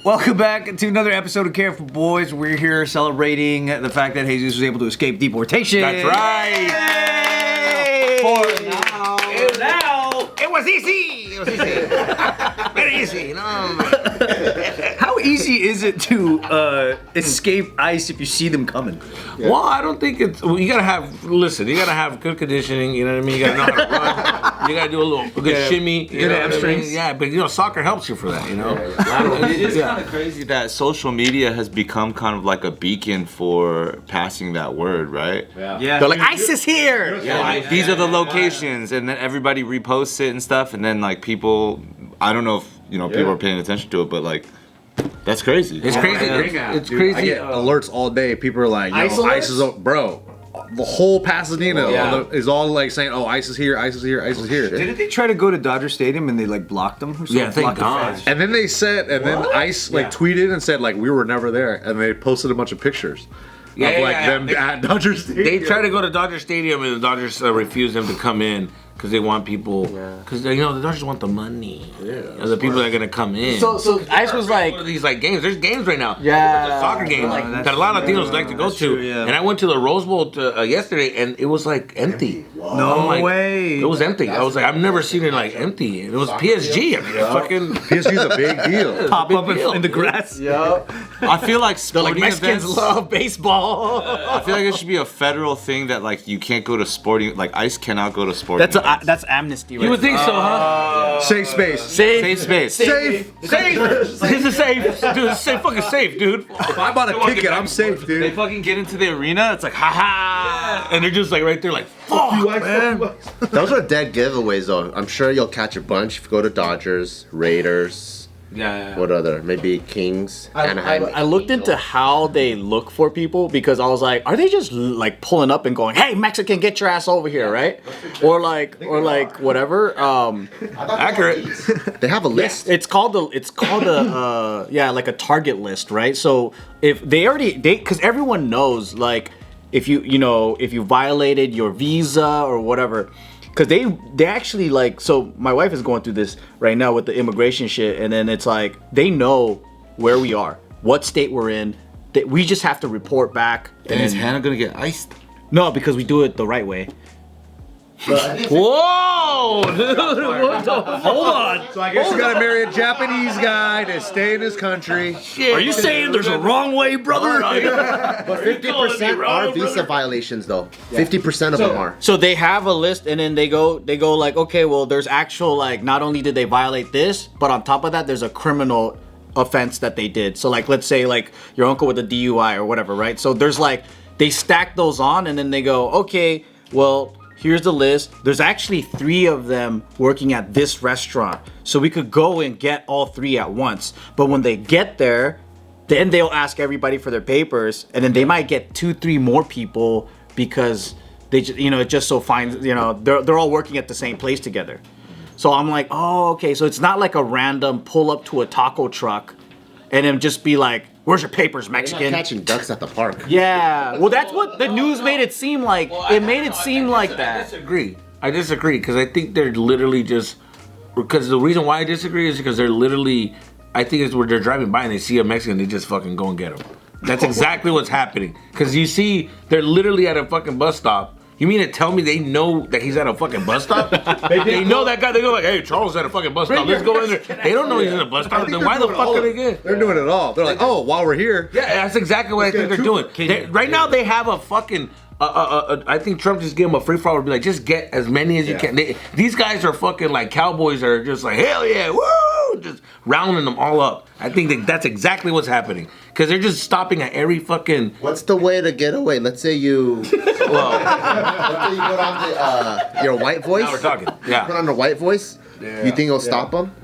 Welcome back to another episode of Care for Boys. We're here celebrating the fact that Jesus was able to escape deportation. That's right. Yay! For now. It was easy. It was easy. Very easy. How easy is it to escape ICE if you see them coming? Yeah. Well, I don't think it's. Well, you gotta have. Listen, you gotta have good conditioning. You know what I mean? You gotta know how to run. You gotta do a good shimmy. Good hamstrings. Yeah, but soccer helps you for that. You know. It is kind of crazy that social media has become kind of like a beacon for passing that word, right? Yeah. They're like, ICE is here. These are the locations, and then everybody reposts it and stuff, and then like people. I don't know if people are paying attention to it, but like. That's crazy. It's crazy. It's crazy. I get alerts all day. People are like, ICE is bro. The whole Pasadena is all like saying, "Oh, ICE is here, ICE is here, ICE is here." Didn't they try to go to Dodger Stadium and they like blocked them? Or yeah, thank God. And then they said, then ICE like tweeted and said like we were never there, and they posted a bunch of pictures. Them at Dodger Stadium. They tried to go to Dodger Stadium and the Dodgers refused them to come in because they want people. Because the Dodgers want the money. The people that are gonna come in. So ICE was like, what are these like games? There's games right now. Yeah. There's soccer games that a lot of Latinos like to go to. And I went to the Rose Bowl yesterday and it was like empty. No way. It was empty. I was like, I've never seen it like empty. It was PSG. I mean, fucking PSG's a big deal. Pop up in the grass. Yep. I feel like sporting Mexicans events love baseball. I feel like it should be a federal thing that like you can't go to sporting, like ICE cannot go to sporting. That's amnesty. Right? You would think so, huh? Safe space. Safe space. Safe. This is safe. Dude, it's fucking safe, dude. If I bought a ticket, I'm safe, They dude. fucking get into the arena. It's like, haha. And they're just like right there, like, fuck, man. Those are dead giveaways, though. I'm sure you'll catch a bunch if you go to Dodgers, Raiders. Yeah. What other? Maybe Kings. I looked into how they look for people because I was like, are they just like pulling up and going, "Hey, Mexican, get your ass over here," right? Or like whatever. Accurate. They have a list. It's called a like a target list, right? So if because everyone knows like if you violated your visa or whatever. Because they actually like, so my wife is going through this right now with the immigration shit, and then it's like they know where we are, what state we're in. That we just have to report back. And is Hannah gonna get iced? No, because we do it the right way. Whoa! Dude, hold on. So I guess you gotta marry a Japanese guy to stay in his country. Are you saying there's a wrong way, brother? But 50% are visa violations, though. 50% of them are. So they have a list, and then they go like, okay, well, there's actual like, not only did they violate this, but on top of that, there's a criminal offense that they did. So like, let's say like your uncle with a DUI or whatever, right? So there's like, they stack those on, and then they go, okay, well. Here's the list. There's actually 3 of them working at this restaurant. So we could go and get all 3 at once. But when they get there, then they'll ask everybody for their papers. And then they might get 2-3 more people because they just, it just so fine, they're all working at the same place together. So I'm like, oh, okay. So it's not like a random pull up to a taco truck and then just be like, where's your papers, Mexican? You're not catching ducks at the park. Yeah. Well, that's what the news made it seem like. It made it seem like that. I disagree because I think they're literally just. Because the reason why I disagree is because they're literally. I think it's where they're driving by and they see a Mexican, they just fucking go and get him. That's exactly what's happening. Because you see, they're literally at a fucking bus stop. You mean to tell me they know that he's at a fucking bus stop? They know that guy. They go like, "Hey, Charles is at a fucking bus stop. Let's go in there." They don't know he's at a bus stop. Then why the fuck are they get? They're doing it all. They're like, oh, while we're here. Yeah, that's exactly what I think they're doing. Right now, they have a fucking. I think Trump just gave them a free for all. Be like, just get as many as you can. These guys are fucking like cowboys. Are just like, hell yeah, woo, just rounding them all up. I think that's exactly what's happening because they're just stopping at every fucking. What's the way to get away? Let's say you. Let's say you put on your white voice. Now we're talking. Yeah. Put on the white voice. Yeah. You think it'll stop them?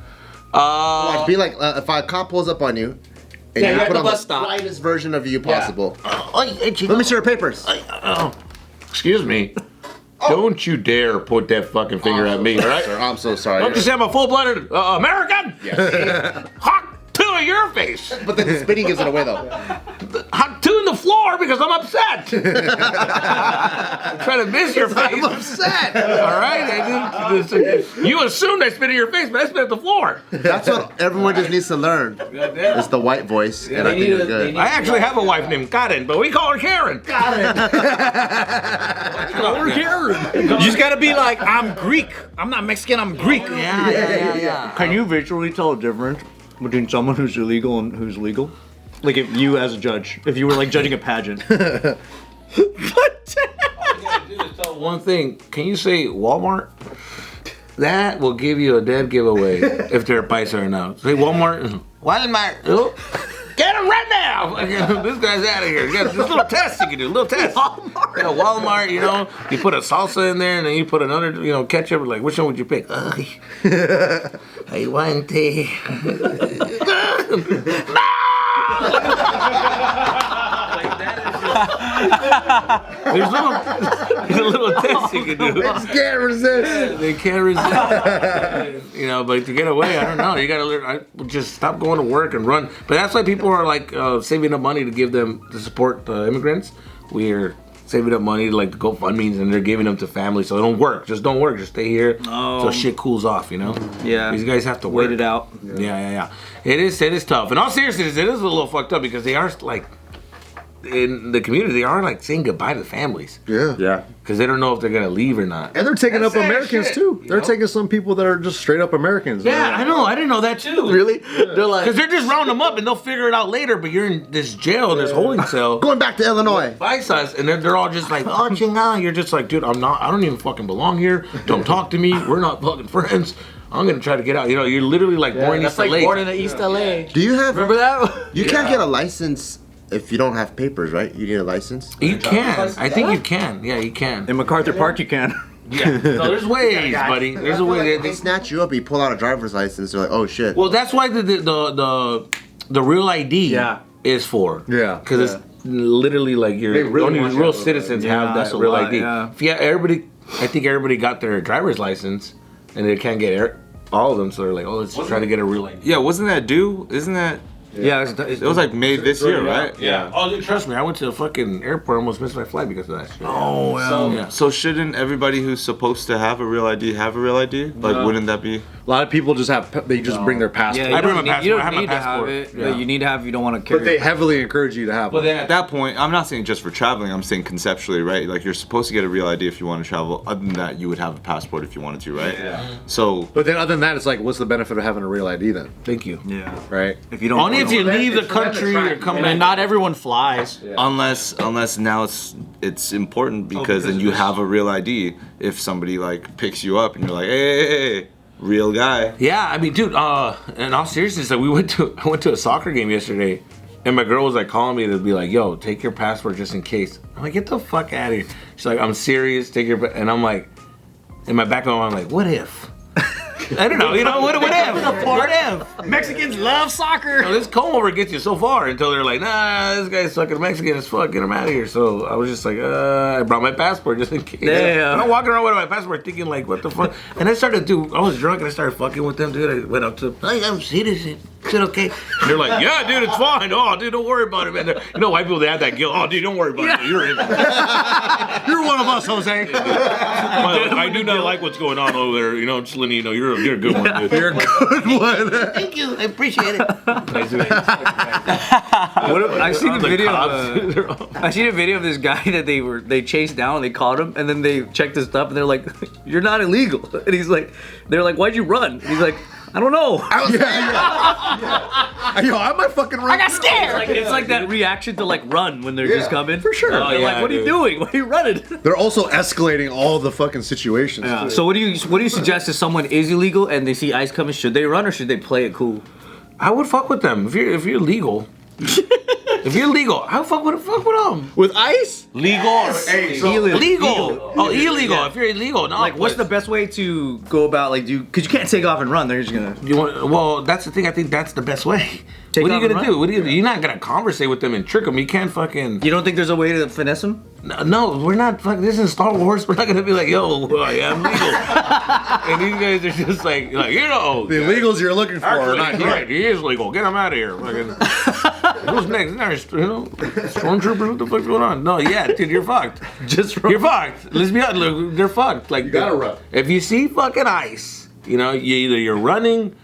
Like, be like, if a cop pulls up on you. And you put on the slightest version of you possible. Let me see your papers. Excuse me. Don't you dare put that fucking finger at me, all right? Sir, I'm so sorry. Don't you say I'm a full-blooded American? Yes. Hot two in your face. But then the spitting gives it away, though. Hot two in the floor because I'm upset. I'm trying to miss your face. I'm upset. All right? You assumed I spit in your face, but I spit at the floor. That's what everyone just needs to learn. It's the white voice, and I think it's good. I actually have a wife named Karen, but we call her Karen. You just gotta be like, I'm Greek. I'm not Mexican, I'm Greek. Yeah. Can you visually tell a difference between someone who's illegal and who's legal? Like if you as a judge, if you were like judging a pageant. One thing, can you say Walmart? That will give you a dead giveaway if they're paisa or not. Say Walmart. Walmart. Oh. Get him right now! This guy's out of here. You got this little test you can do. Little test. Walmart. Yeah, Walmart. You know, you put a salsa in there, and then you put another, you know, ketchup. Like, which one would you pick? I want to. There's a little test you can do. They just can't resist. They can't resist. You know, but to get away, I don't know. You gotta learn. Just stop going to work and run. But that's why people are like saving up money to give them to support immigrants. We're saving up money to like the GoFundMes, and they're giving them to families. So don't work. Just don't work. Just stay here till shit cools off. You know. Yeah. These guys have to work. Wait it out. Yeah. It is tough. In all seriousness, it is a little fucked up because they are like. In the community, they are like saying goodbye to the families. Yeah. Because they don't know if they're gonna leave or not. And they're taking That's up sad Americans shit, too. you They're know? taking some people that are just straight up Americans. Yeah, I know. I didn't know that too. Really? They're like, Because they're just rounding them up and they'll figure it out later. But you're in this jail, this holding cell. Going back to Illinois. Vice us, and they're all just like, oh, chinga. You're just like, dude, I don't even fucking belong here. Don't talk to me. We're not fucking friends. I'm gonna try to get out. You know, you're literally like born in East LA. born in East LA. Do you have? Remember that? You can't get a license if you don't have papers, right? You need a license. You can. I think you can. Yeah, you can. In MacArthur Park, you can. Yeah. No, there's ways, buddy. There's a way. They snatch you up. You pull out a driver's license. They're like, oh shit. Well, that's why the real ID is for. Yeah. Because it's literally like They really only want you real to have citizens Yeah, have that's that a real lot, ID. yeah. I think everybody got their driver's license, and they can't get all of them. So they're like, oh, let's try to get a real ID. Yeah, wasn't that due? Isn't that? Yeah, It was like May this year, right? Yeah. Oh, dude, trust me, I went to the fucking airport, almost missed my flight because of that shit. Oh, well. Yeah. So shouldn't everybody who's supposed to have a real ID have a real ID? Like, wouldn't that be? A lot of people just bring their passport. Yeah, I bring my you passport. I have don't my need to have passport. it. Yeah. But you need to have. You don't want to carry. But they heavily encourage you to have But one. then at that point, I'm not saying just for traveling. I'm saying conceptually, right? Like you're supposed to get a real ID if you want to travel. Other than that, you would have a passport if you wanted to, right? Yeah. So. But then other than that, it's like, what's the benefit of having a real ID then? Thank you. Yeah. Right? If you don't. Only if you leave the country or come And back. not everyone flies. Unless now it's important because then you have a real ID if somebody like picks you up and you're like, hey, real guy. Yeah, I mean, dude. In all seriousness, like I went to a soccer game yesterday, and my girl was like calling me to be like, "Yo, take your passport just in case." I'm like, "Get the fuck out of here!" She's like, "I'm serious. Take your," and I'm like, in my back of my mind, I'm like, "What if?" I don't know. You know, what if? What if? Mexicans love soccer. You know, this comb over gets you so far until they're like, nah, this guy's fucking Mexican as fuck, get him out of here. So I was just like, I brought my passport just in case. Damn. I'm walking around with my passport thinking like, what the fuck? And I started I was drunk and I started fucking with them, dude. I went up to, I'm citizen. Is it okay? And they're like, yeah, dude, it's fine. Oh, dude, don't worry about it, man. You know, white people, they have that guilt. Oh, dude, don't worry about it. You're in. You're one of us, Jose. I do not like what's going on over there. You know, just letting you know, you're a good one, dude. You're a good one. Thank you. I appreciate it. I seen the video. Cops. I seen a video of this guy that they chased down. And they caught him, and then they checked his stuff, and they're like, "You're not illegal." And they're like, "Why'd you run?" He's like, "I don't know. Yo, I might fucking run. I got scared." It's like that reaction to like run when they're just coming. For sure. Oh, They're yeah, like, "What are you dude. doing? Why are you running?" They're also escalating all the fucking situations. too. So what do you suggest if someone is illegal and they see ICE coming? Should they run or should they play it cool? I would fuck with them if you're legal. If you're legal, I would fuck with them. With ICE? Legal. Illegal. Oh, illegal. Yeah. If you're illegal, no. Like, what's the best way to go about because you can't take off and run. They're just gonna. Well, that's the thing. I think that's the best way. Take What are off you and gonna run? do? What are you? You're not gonna conversate with them and trick them. You can't fucking. You don't think there's a way to finesse them? No, we're not fucking. This is Star Wars. We're not gonna be like, yo, I'm legal. And these guys are just like you know. The illegals you're looking for are not here. Right, he is legal. Get him out of here. Fucking. Who's next? Stormtroopers. What the fuck's going on? No, yeah, dude, you're fucked. You're fucked. Let's be honest. Look, they're fucked. Like, You gotta run. If you see fucking ice, you're running,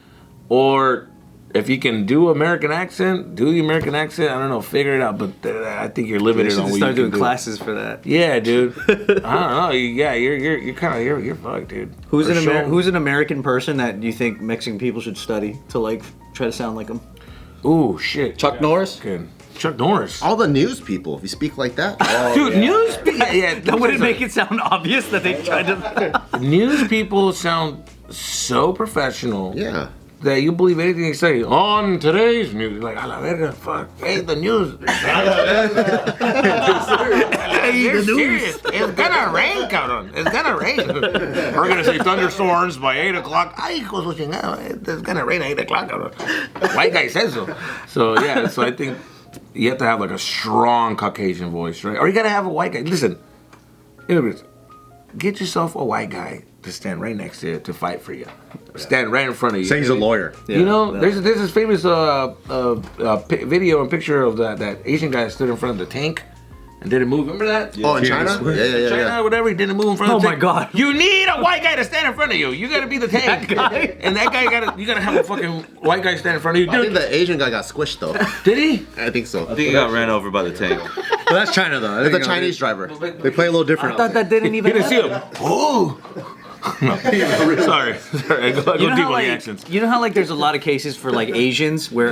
or if you can do American accent, do the American accent. I don't know, figure it out. But I think you're limited on what you start can doing do. classes for that. Yeah, dude. I don't know. You're kind of you're fucked, dude. Who's an American person that you think Mexican people should study to like try to sound like them? Ooh, shit. Chuck Norris. Good. Chuck Norris. All the news people, if you speak like that. Dude, news people. Yeah, That wouldn't make it sound obvious that they tried to. news people sound so professional. Yeah. That you believe anything they say on today's news. Like, a la verga, fuck. Hey, the news. They're serious. It's gonna rain, cabrón. It's gonna rain. We're gonna say thunderstorms by 8 o'clock. Ay, hijos de chingada. It's gonna rain at 8 o'clock, cabrón. White guy says so. So, yeah, so I think you have to have like a strong Caucasian voice, right? Or you gotta have a white guy. Listen, immigrants, get yourself a white guy to stand right next to you to fight for you. Stand right in front of you. Say he's a lawyer. There's this famous video and picture of that Asian guy that stood in front of the tank and didn't move. Remember that? Oh, in China? Yeah. China, whatever, he didn't move in front of the tank. Oh my God. You need a white guy to stand in front of you. You gotta be the tank. That guy? And that guy you gotta have a fucking white guy stand in front of you. I think Dude, the Asian guy got squished though. did he? I think so. I think he got ran over by the tank. But that's China though. I It's think, a Chinese driver. They play a little different. I thought that didn't even. He didn't see him. Oh. No. Sorry. I go deep on the accents. You know how like there's a lot of cases for like Asians where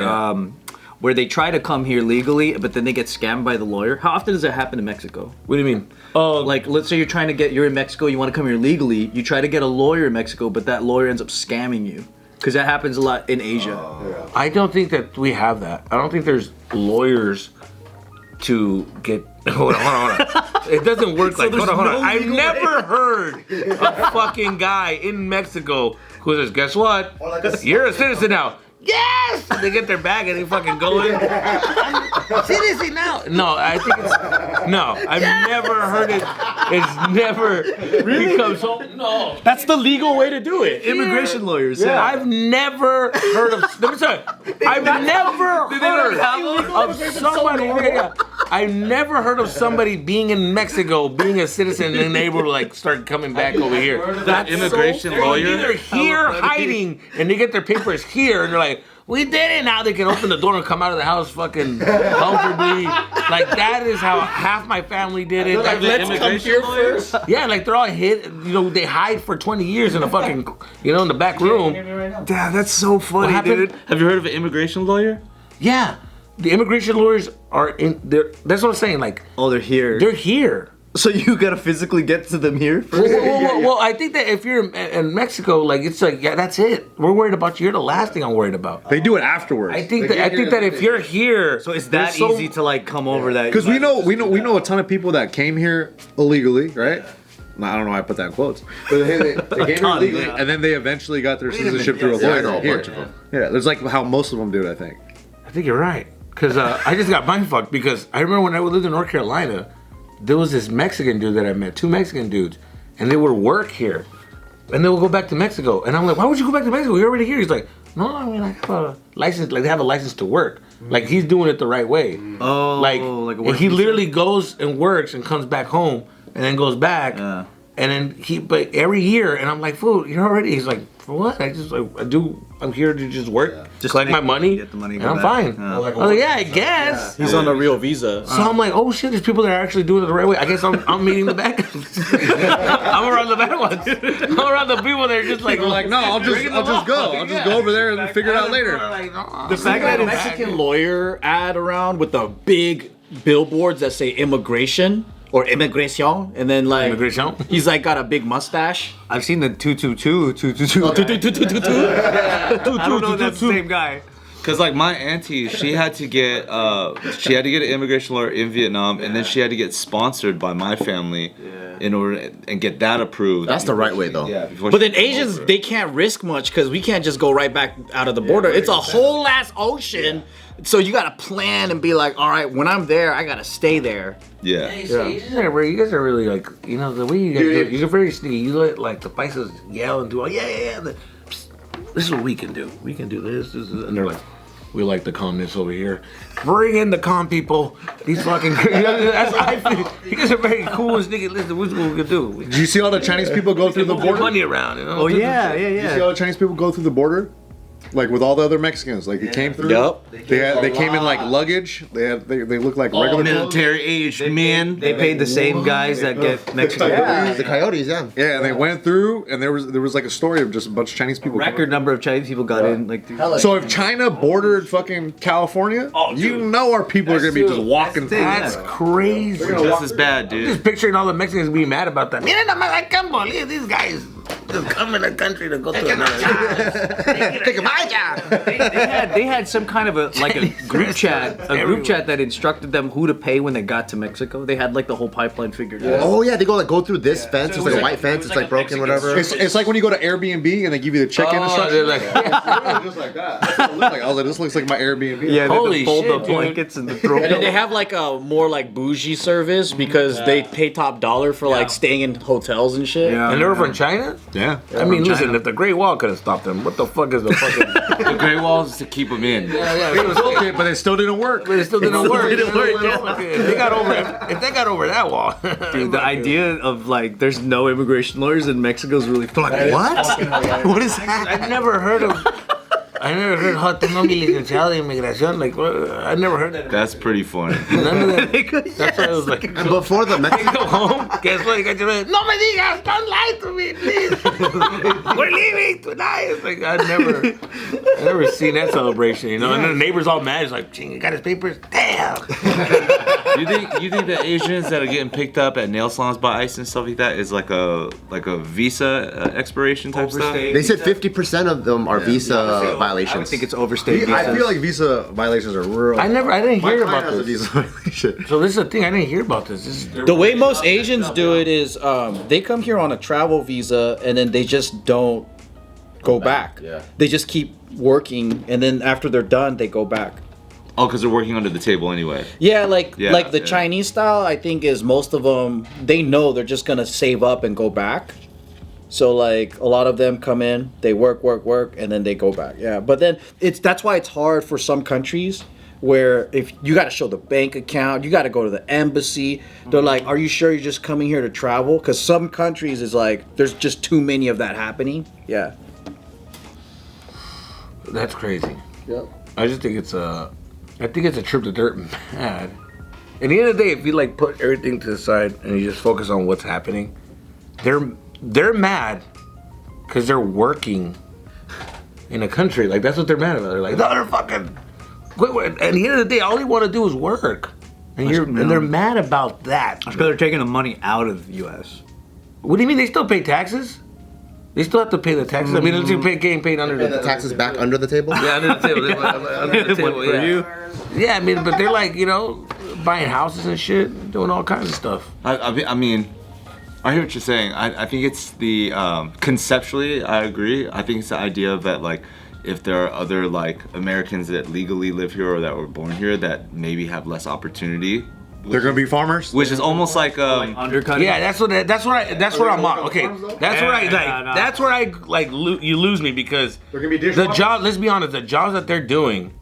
they try to come here legally, but then they get scammed by the lawyer. How often does that happen in Mexico? What do you mean? Oh, like let's say you're in Mexico, you want to come here legally, you try to get a lawyer in Mexico, but that lawyer ends up scamming you. Because that happens a lot in Asia. I don't think that we have that. I don't think there's lawyers to get. Hold on. It doesn't work like. Hold on. I've never heard a fucking guy in Mexico who says, "Guess what? You're a citizen now." Yes! And they get their bag and they fucking go in. Citizen now. No, I think it's. No, I've never heard it. It's never become so. No. That's the legal way to do it. Immigration lawyers. Yeah. I've never heard of. Let me tell you. I've never heard of somebody. I've never heard of somebody being in Mexico, being a citizen, and then able to like start coming back over here. That immigration lawyer. They're here hiding, and they get their papers here, and they're like, "We did it." Now they can open the door and come out of the house fucking comfortably. Like that is how half my family did it. Like, let's come here first. Yeah, like they're all hid. They hide for 20 years in a fucking, in the back room. Damn, that's so funny, happened? dude. Have you heard of an immigration lawyer? Yeah, the immigration lawyers are in there. That's what I'm saying. Like, Oh, they're here. they're here. So you gotta physically get to them here first? Well, I think that if you're in Mexico, like it's like, yeah, that's it. We're worried about you. You're the last thing I'm worried about. They do it afterwards. I think that if you're here, So it's that you're easy to like come over that. Because we know a ton of people that came here illegally, right? I don't know why I put that in quotes. But they came here ton, illegally, yeah. and then they eventually got their citizenship through a Yeah, I lawyer know a here. bunch of them. Yeah, there's like how most of them do it, I think. I think you're right. Because I just got mind fucked because I remember when I lived in North Carolina, there was this Mexican dude that I met, 2 Mexican dudes, and they would work here. And they would go back to Mexico. And I'm like, why would you go back to Mexico? You're already here. He's like, no, I mean, I have a license. Like, they have a license to work. Like, he's doing it the right way. Oh, like a and work he visa? literally goes and works and comes back home and then goes back. Yeah. And then but every year, and I'm like, fool, you're already. He's like, for what? I'm here to just work, Just collect my make- money, get the money, and go I'm back. fine. Yeah. I was like, yeah, I guess. He's on a real visa. So I'm like, oh shit, there's people that are actually doing it the right way. I guess I'm meeting the bad guys. I'm around the bad ones. I'm around the people that are just like, They're like, no, I'll just go. I'll just go over there and figure it out later. The fact that a Mexican lawyer ad around with the big billboards that say immigration or immigration, and then like Immigration? he's like got a big mustache. I've seen the 222. I don't know if that's the same guy. Cause like my auntie, she had to get an immigration lawyer in Vietnam, and then she had to get sponsored by my family in order and get that approved. That's the right way though. Yeah. before But she then came Asians, over. they can't risk much because we can't just go right back out of the border. It's a whole ass ocean. So you gotta plan and be like, all right, when I'm there, I gotta stay there. Yeah. You guys are really like, the way you guys do it, you're very sneaky. You let like the Paisas yell and do, this is what we can do. We can do this, and they're like, We like the calmness over here. Bring in the calm people. These fucking, that's what I think. You guys are very cool and sneaky. Listen, what's what we can do? Do you see all the Chinese people go through the Move your border? money around, you know? Oh yeah. You see all the Chinese people go through the border? Like with all the other Mexicans, like it came through. Yup. They came in like luggage. They look like regular Military age men. They paid the same guys that get Mexican. The coyotes, yeah. Yeah, and they went through, and there was like a story of just a bunch of Chinese people. Record number of Chinese people got in like. So if China bordered fucking California, you know our people are gonna be just walking through. That's crazy. Just as bad, dude. Just picturing all the Mexicans being mad about that. Mira nomás, I can't believe these guys just come in the country to go to another. Take a bite, yeah. They had some kind of a group chat that instructed them who to pay when they got to Mexico. They had like the whole pipeline figured out. Oh yeah, they go through this fence. It's like a white fence. It's like broken, whatever. It's like when you go to Airbnb and they give you the check-in instructions. Like, Just like that. That's what it looked like. I was like, this looks like my Airbnb. Yeah, Holy they fold shit, the dude. blankets and the throw. And then they have like a more like bougie service because they pay top dollar for like staying in hotels and shit. Yeah. and they were from China? Yeah. I mean, listen, if the Great Wall could have stopped them, what the fuck is the fucking... The Great Walls to keep them in. It was okay, but it still didn't work. But it still didn't work. didn't work, yeah. If they got over that wall. Dude, the idea of like there's no immigration lawyers in Mexico is really funny. What? What is that? I never heard how tengo mi licenciado de inmigración. Like, I never heard that. That's pretty funny. None of that. That's why I was like, And before the Mexican, go home. Guess what? No me digas, don't lie to me, please. We're leaving tonight. It's like I never seen that celebration, you know. And then the neighbors all mad. It's like, "Ching, you got his papers? Damn." You think the Asians that are getting picked up at nail salons by ICE and stuff like that is like a visa expiration type stuff? they said 50% of them are visa violations. I would think it's overstayed. I feel like visa violations are real. I didn't My hear client about has a this. visa violation. So this is the thing. I didn't hear about this. The way most Asians do it is they come here on a travel visa and then they just don't go back. Yeah. They just keep working and then after they're done they go back. Oh, because they're working under the table anyway. Yeah, like the Yeah. Chinese style I think is most of them they know they're just gonna save up and go back. So like a lot of them come in, they work, and then they go back. Yeah, but then that's why it's hard for some countries where if you got to show the bank account, you got to go to the embassy. They're like, "Are you sure you're just coming here to travel?" Because some countries is like there's just too many of that happening. Yeah. That's crazy. Yep. I just think it's a trip that they're mad. At the end of the day, if you like put everything to the side and you just focus on what's happening, they're mad because they're working in a country. Like that's what they're mad about. They're like, no, they're fucking. At the end of the day, all they want to do is work, and they're mad about that. Because they're taking the money out of the U.S. What do you mean? They still pay taxes? They still have to pay the taxes. I mean, they're still getting paid under And the taxes back under the table? Yeah, under the table. Under the table. For you? Yeah, I mean, but they're like, you know, buying houses and shit, doing all kinds of stuff. I mean, I hear what you're saying. I think it's the conceptually, I agree. I think it's the idea of that, like, if there are other like Americans that legally live here or that were born here that maybe have less opportunity, They're gonna be farmers. which is almost like Undercutting. Yeah, that's what I'm on. Okay, that's where I like. That's where I like. You lose me because They're gonna be the dishwashers? job. Let's be honest. The jobs that they're doing,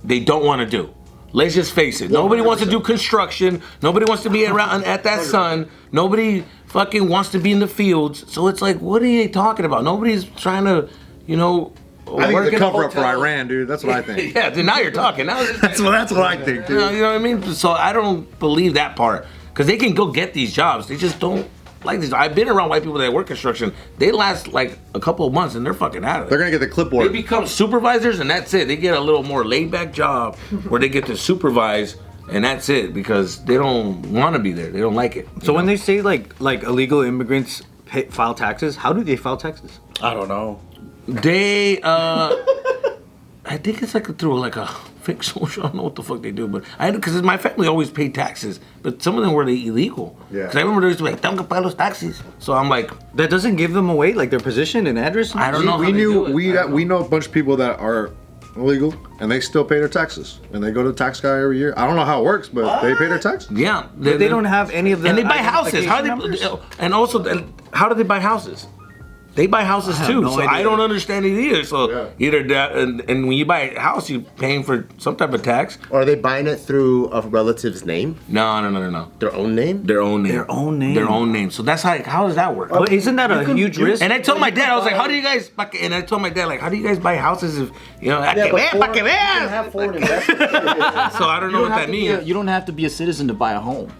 they don't want to do. Let's just face it. Nobody wants to do construction. Nobody wants to be around at that sun. Nobody fucking wants to be in the fields. So it's like, what are they talking about? Nobody's trying to, you know. I think work it's a in cover up for hotels. Iran, dude. That's what I think. Yeah, dude, now you're talking. Now That's what I think, you dude. know what I mean? So I don't believe that part because they can go get these jobs. They just don't like these. I've been around white people that work construction. They last like a couple of months and they're fucking out of it. They're gonna get the They clipboard. become supervisors and that's it. They get a little more laid back job where they get to supervise and that's it because they don't want to be there. They don't like it. So when they say like illegal immigrants file taxes, how do they file taxes? I don't know. They, I think it's like through like a fake social. I don't know what the fuck they do, but because my family always paid taxes, but some of them were illegal. Yeah. Because I remember they used to be like, "Tengo que pagar los taxis." So I'm like, That doesn't give them away, like their position and address? I don't know. We how they knew do it. we know a bunch of people that are illegal and they still pay their taxes and they go to the tax guy every year. I don't know how it works, but they pay their taxes. Yeah, They don't have any of the and they buy houses. How do identification they? numbers? And also, how do they buy houses? they buy houses too. no So idea. I don't understand it either. So either that, and when you buy a house, you're paying for some type of tax. Or are they buying it through a relative's name? No. Their own name? Their own name. Their own name. Their own name. So that's how does that work? But isn't that a huge risk? And I told my dad, I was like, how do you guys? And I told my dad, like, how do you guys buy houses if you know? You can have foreign investors. So I don't know what that means. You don't have to be a citizen to buy a home.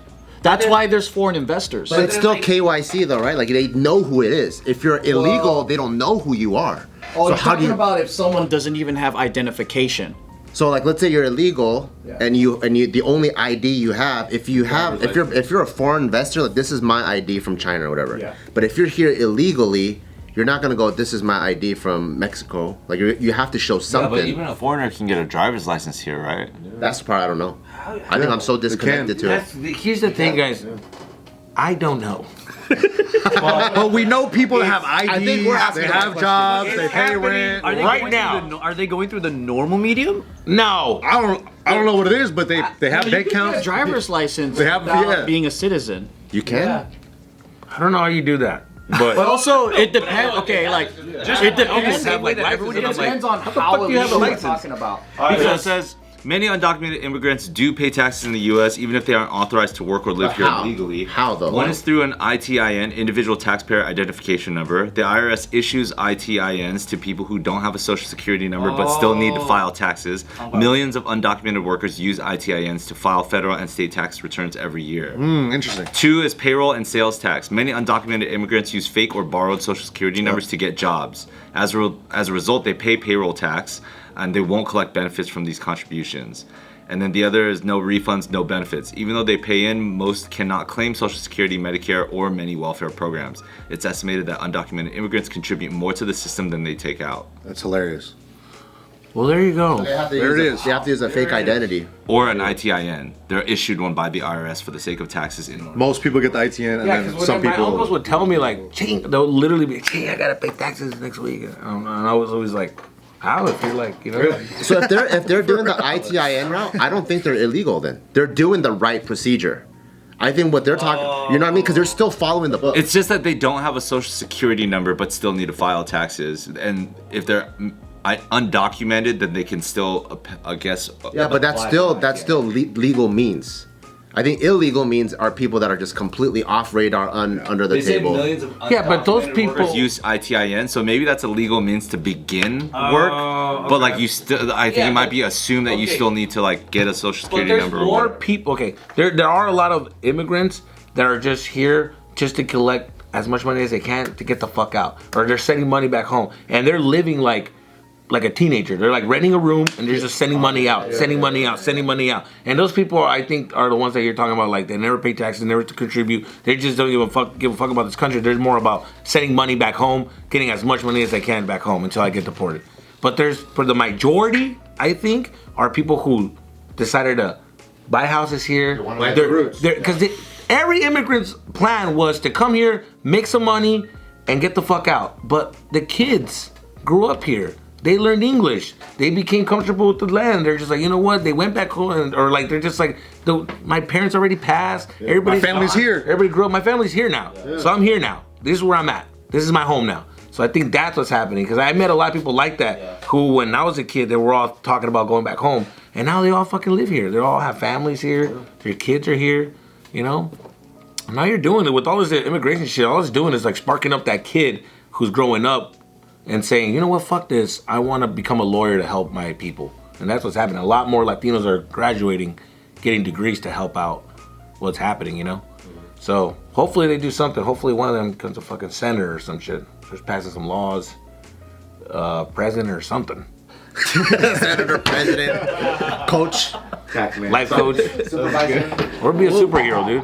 That's why there's foreign investors. But it's still KYC though, right? Like they know who it is. If you're illegal, they don't know who you are. Oh, you're talking about if someone doesn't even have identification. So like, let's say you're illegal, and you the only ID you have, if you're a foreign investor, like this is my ID from China or whatever. Yeah. But if you're here illegally, you're not gonna go, this is my ID from Mexico. Like you have to show something. Yeah, but even a foreigner can get a driver's license here, right? That's the part I don't know. I think I'm so disconnected to it. Here's the thing, guys. I don't know. But we know people that have IDs, think we're asking they the have question. jobs, It's they pay happening rent. Are they right going now. through are they going through the normal medium? No. I don't know what it is, but they have bank You can get a accounts. driver's license They have- without yeah. being a citizen. You can? I don't know how you do that. But But also, it depends. Okay, like it depends. have, like, It depends on the how fuck do you have a illegal we're license? talking about. Because it says many undocumented immigrants do pay taxes in the U.S. even if they aren't authorized to work or live here How? legally. How though? One is through an ITIN, Individual Taxpayer Identification Number. The IRS issues ITINs to people who don't have a social security number but still need to file taxes. Millions of undocumented workers use ITINs to file federal and state tax returns every year. Interesting. 2 is payroll and sales tax. Many undocumented immigrants use fake or borrowed social security numbers to get jobs. As a result, they pay payroll tax and they won't collect benefits from these contributions. And then the other is no refunds, no benefits. Even though they pay in, most cannot claim Social Security, Medicare, or many welfare programs. It's estimated that undocumented immigrants contribute more to the system than they take out. That's hilarious. well, there you go. There it is. They have to use a fake identity. Or an ITIN. They're issued one by the IRS for the sake of taxes in Most people get the ITN, and then some my uncles people. would tell me like, "Ching," they'll literally be, "Hey, I gotta pay taxes next week," and I was always like, "How?" If you're like, you know. So if they're doing the ITIN route, I don't think they're illegal then. They're doing the right procedure. I think what they're talking, you know what I mean? Because they're still following the book. It's just that they don't have a social security number but still need to file taxes. And if they're undocumented, then they can still, I guess. Yeah, but that's still legal means. I think illegal means are people that are just completely off radar, under the table. Yeah, but those people use ITIN, so maybe that's a legal means to begin work. But like you still, I think it might be assumed that you still need to like get a social But security there's number. more people. Okay, there are a lot of immigrants that are just here just to collect as much money as they can to get the fuck out, or they're sending money back home, and they're living like a teenager. They're like renting a room and they're just sending money out, sending money out, sending money out. And those people, I think, are the ones that you're talking about. Like they never pay taxes, never to contribute. They just don't give a fuck about this country. There's more about sending money back home, getting as much money as they can back home until I get deported. But for the majority, I think, are people who decided to buy houses here. Because every immigrant's plan was to come here, make some money, and get the fuck out. But the kids grew up here. They learned English. They became comfortable with the land. They're just like, you know what? They went back home, or like they're just like, my parents already passed. My family's here. Everybody grew up. My family's here now, so I'm here now. This is where I'm at. This is my home now. So I think that's what's happening. Because I met a lot of people like that who, when I was a kid, they were all talking about going back home, and now they all fucking live here. They all have families here. Their kids are here. You know. Now you're doing it with all this immigration shit. All it's doing is like sparking up that kid who's growing up and saying, you know what, fuck this. I want to become a lawyer to help my people. And that's what's happening. A lot more Latinos are graduating, getting degrees to help out what's happening, you know? So hopefully they do something. Hopefully one of them becomes a fucking senator or some shit. Just passing some laws, president or something. Senator, president, coach, Life coach. supervisor. Or be a superhero, dude.